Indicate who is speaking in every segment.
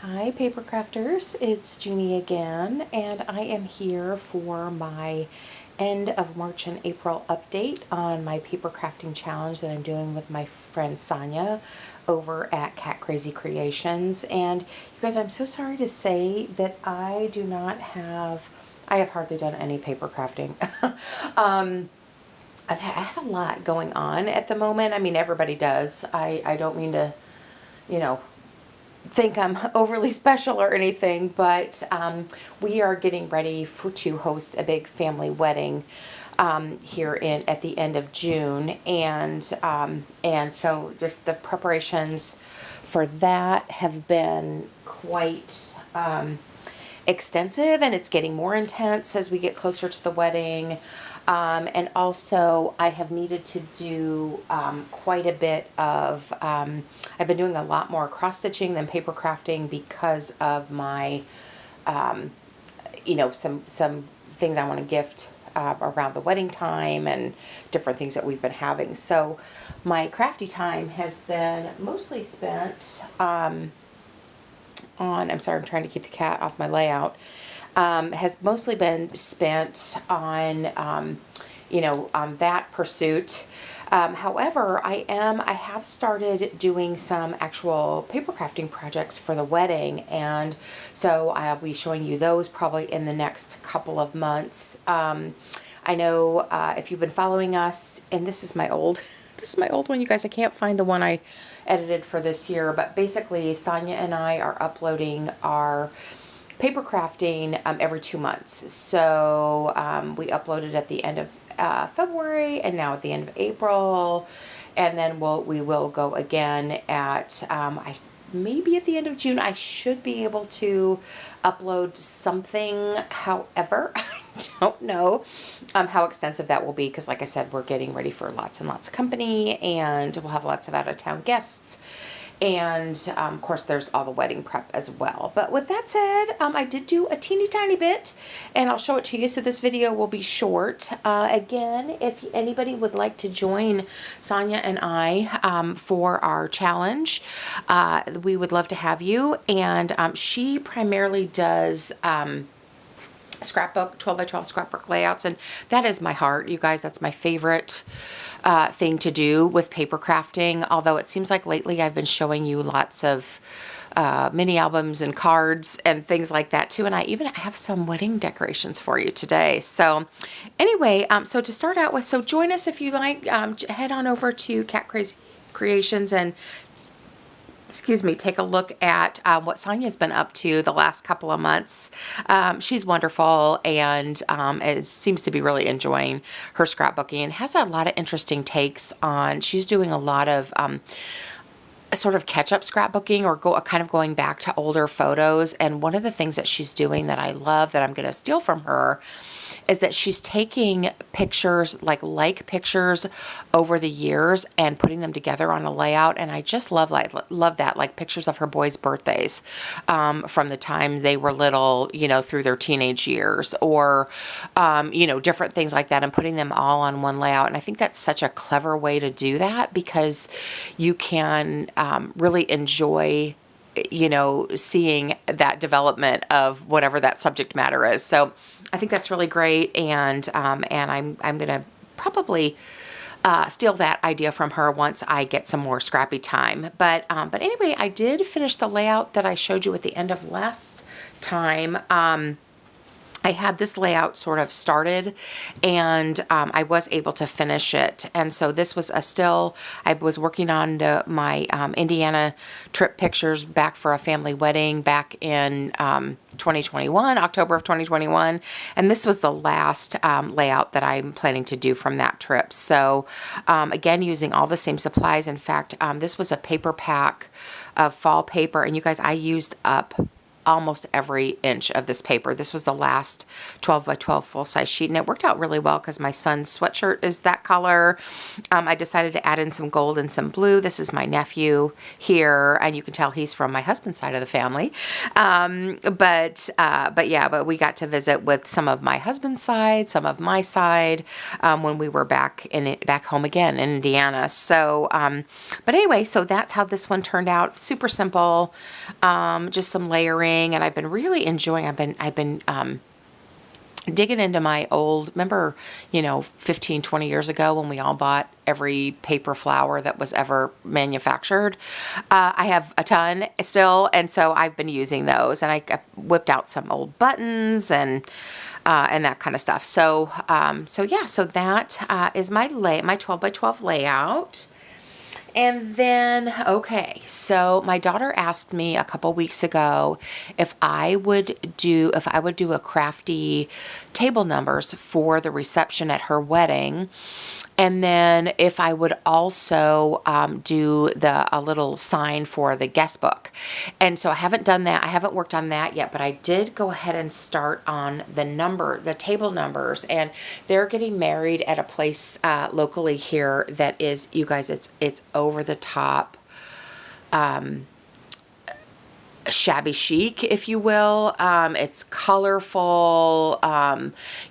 Speaker 1: Hi paper crafters, it's Jeannie again, and I am here for my end of March and April update on my paper crafting challenge that I'm doing with my friend Sonya over at Cat Crazy Creations. And you guys, I'm so sorry to say that I have hardly done any paper crafting. I have a lot going on at the moment. I mean, everybody does. I don't mean to, you know, think I'm overly special or anything, but we are getting ready to host a big family wedding here at the end of June, and so just the preparations for that have been quite extensive, and it's getting more intense as we get closer to the wedding. And also, I have needed to do quite a bit of, I've been doing a lot more cross-stitching than paper crafting because of my, some things I want to gift around the wedding time and different things that we've been having. So my crafty time has been mostly spent I'm sorry, I'm trying to keep the cat off my layout, has mostly been spent on, on that pursuit. However, I have started doing some actual paper crafting projects for the wedding, and so I'll be showing you those probably in the next couple of months. I know if you've been following us, and this is my old one, you guys. I can't find the one I edited for this year, but basically Sonya and I are uploading our paper crafting every 2 months. So we uploaded at the end of February and now at the end of April, and then we will go again at maybe at the end of June. I should be able to upload something. However, I don't know how extensive that will be, because like I said, we're getting ready for lots and lots of company, and we'll have lots of out-of-town guests. And of course, there's all the wedding prep as well. But with that said, I did do a teeny tiny bit, and I'll show it to you. So this video will be short. Again, if anybody would like to join Sonya and I for our challenge, we would love to have you. And she primarily does scrapbook, 12 by 12 scrapbook layouts, and that is my heart, you guys. That's my favorite thing to do with paper crafting, although it seems like lately I've been showing you lots of mini albums and cards and things like that too, and I have some wedding decorations for you today. So anyway, so to start out with, so join us if you like. Head on over to Cat Crazy Creations and take a look at what Sonya's been up to the last couple of months. She's wonderful, and seems to be really enjoying her scrapbooking, and has a lot of interesting takes on. She's doing a lot of sort of catch-up scrapbooking, or kind of going back to older photos. And one of the things that she's doing that I love, that I'm going to steal from her, is that she's taking pictures, like pictures over the years, and putting them together on a layout. And I just love that, like pictures of her boys' birthdays from the time they were little, through their teenage years, or different things like that, and putting them all on one layout. And I think that's such a clever way to do that, because you can really enjoy seeing that development of whatever that subject matter is. So I think that's really great, and I'm gonna probably steal that idea from her once I get some more scrappy time. But anyway, I did finish the layout that I showed you at the end of last time. I had this layout sort of started, and I was able to finish it. And so this was I was working on my Indiana trip pictures back for a family wedding back in 2021, October of 2021. And this was the last layout that I'm planning to do from that trip. So again, using all the same supplies. In fact, this was a paper pack of fall paper. And you guys, I used up almost every inch of this paper. This was the last 12 by 12 full-size sheet, and it worked out really well because my son's sweatshirt is that color. I decided to add in some gold and some blue. This is my nephew here, and you can tell he's from my husband's side of the family. But we got to visit with some of my husband's side, some of my side, when we were back home again in Indiana. So, but anyway, so that's how this one turned out. Super simple, just some layering, and I've been really enjoying. I've been digging into my old, remember, 15, 20 years ago when we all bought every paper flower that was ever manufactured. I have a ton still, and so I've been using those, and I whipped out some old buttons and that kind of stuff. So that is my 12 by 12 layout. And then, okay, so my daughter asked me a couple weeks ago if I would do a crafty table numbers for the reception at her wedding. And then if I would also do a little sign for the guest book. And so I haven't done that. I haven't worked on that yet, but I did go ahead and start on the table numbers. And they're getting married at a place locally here that is, you guys, it's over the top. Shabby chic, if you will. It's colorful.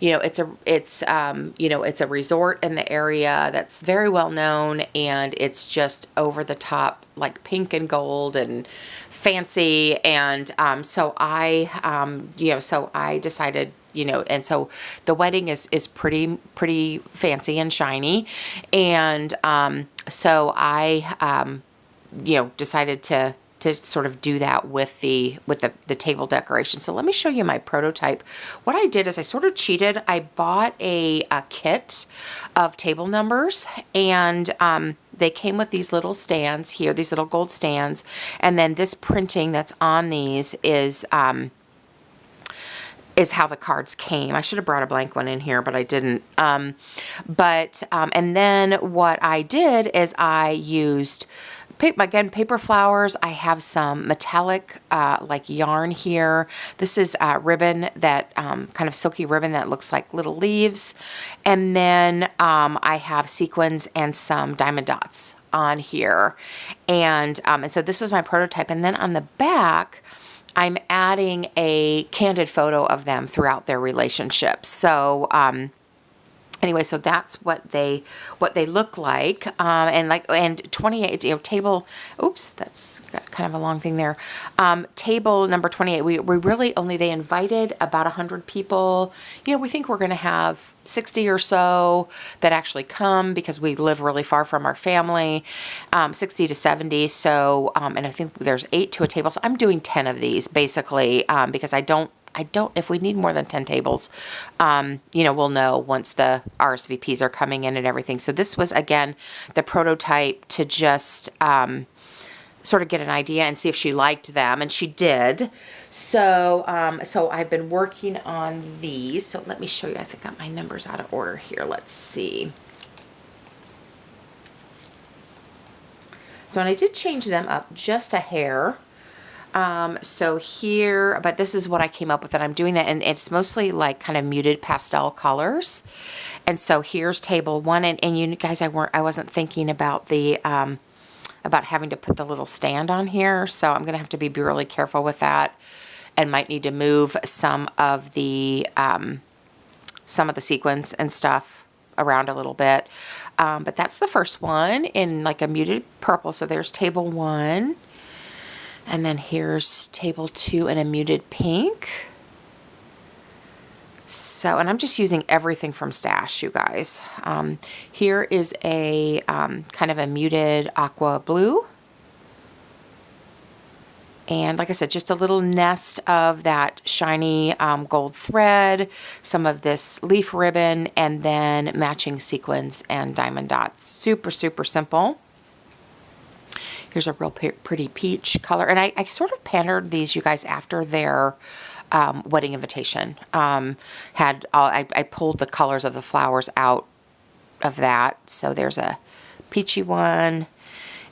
Speaker 1: It's a resort in the area that's very well known, and it's just over the top, like pink and gold and fancy. And so I decided, and so the wedding is pretty fancy and shiny, and so I decided to sort of do that with the table decoration. So let me show you my prototype. What I did is I sort of cheated. I bought a kit of table numbers, and they came with these little stands here, these little gold stands, and then this printing that's on these is how the cards came. I should have brought a blank one in here, but I didn't. And then what I did is I used paper flowers. I have some metallic like yarn here. This is ribbon, that kind of silky ribbon that looks like little leaves. And then I have sequins and some diamond dots on here. And so this is my prototype. And then on the back, I'm adding a candid photo of them throughout their relationship. So anyway, so that's what they look like, and 28 table. Oops, that's got kind of a long thing there. Table number 28. We really they invited about 100 people. We think we're going to have 60 or so that actually come because we live really far from our family. 60 to 70. So and I think there's 8 to a table. So I'm doing 10 of these basically because I don't, if we need more than 10 tables, we'll know once the RSVPs are coming in and everything. So this was, again, the prototype to just sort of get an idea and see if she liked them, and she did. So I've been working on these. So let me show you. I think I got my numbers out of order here. Let's see. So, and I did change them up just a hair. So here, but this is what I came up with, and I'm doing that, and it's mostly like kind of muted pastel colors. And so here's table 1, and you guys, I wasn't thinking about the, about having to put the little stand on here. So I'm going to have to be really careful with that, and might need to move some of the sequins and stuff around a little bit. But that's the first one in like a muted purple. So there's table 1. And then here's table 2 in a muted pink. So, and I'm just using everything from Stash, you guys. Here is a kind of a muted aqua blue. And like I said, just a little nest of that shiny gold thread, some of this leaf ribbon, and then matching sequins and diamond dots. Super, super simple. Here's a real pretty peach color. And I sort of patterned these, you guys, after their wedding invitation. I pulled the colors of the flowers out of that. So there's a peachy one.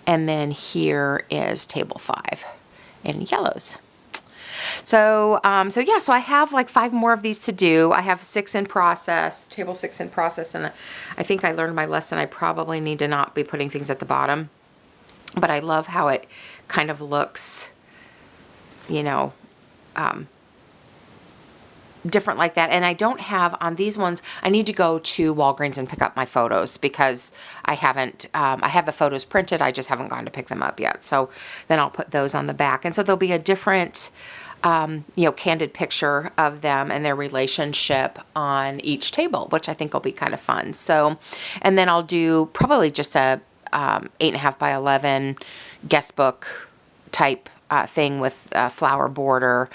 Speaker 1: And then here is table 5 in yellows. So yeah, so I have like 5 more of these to do. I have 6 in process, table 6 in process, and I think I learned my lesson. I probably need to not be putting things at the bottom, but I love how it kind of looks, you know, different like that. And I don't have on these ones, I need to go to Walgreens and pick up my photos because I haven't, I have the photos printed. I just haven't gone to pick them up yet. So then I'll put those on the back. And so there'll be a different, you know, candid picture of them and their relationship on each table, which I think will be kind of fun. So, and then I'll do probably just a 8.5 by 11 guest book type thing with a flower border,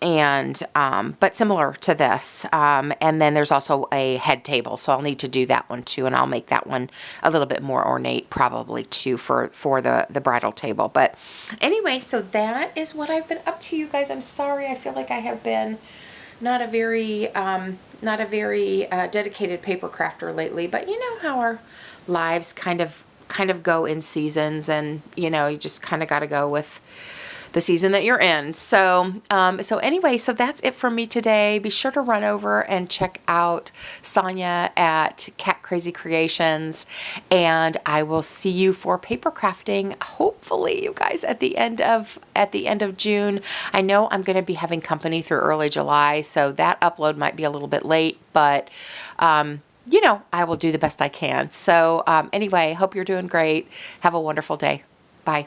Speaker 1: and but similar to this, and then there's also a head table, so I'll need to do that one too, and I'll make that one a little bit more ornate probably too for the bridal table. But anyway, so that is what I've been up to, you guys. I'm sorry, I feel like I have been not a very dedicated paper crafter lately, but you know how our lives kind of go in seasons, and you know, you just kind of got to go with the season that you're in. So, so anyway, so that's it for me today. Be sure to run over and check out Sonya at Cat Crazy Creations, and I will see you for paper crafting. Hopefully, you guys, at the end of June. I know I'm going to be having company through early July, so that upload might be a little bit late, but you know, I will do the best I can. So anyway, hope you're doing great. Have a wonderful day. Bye.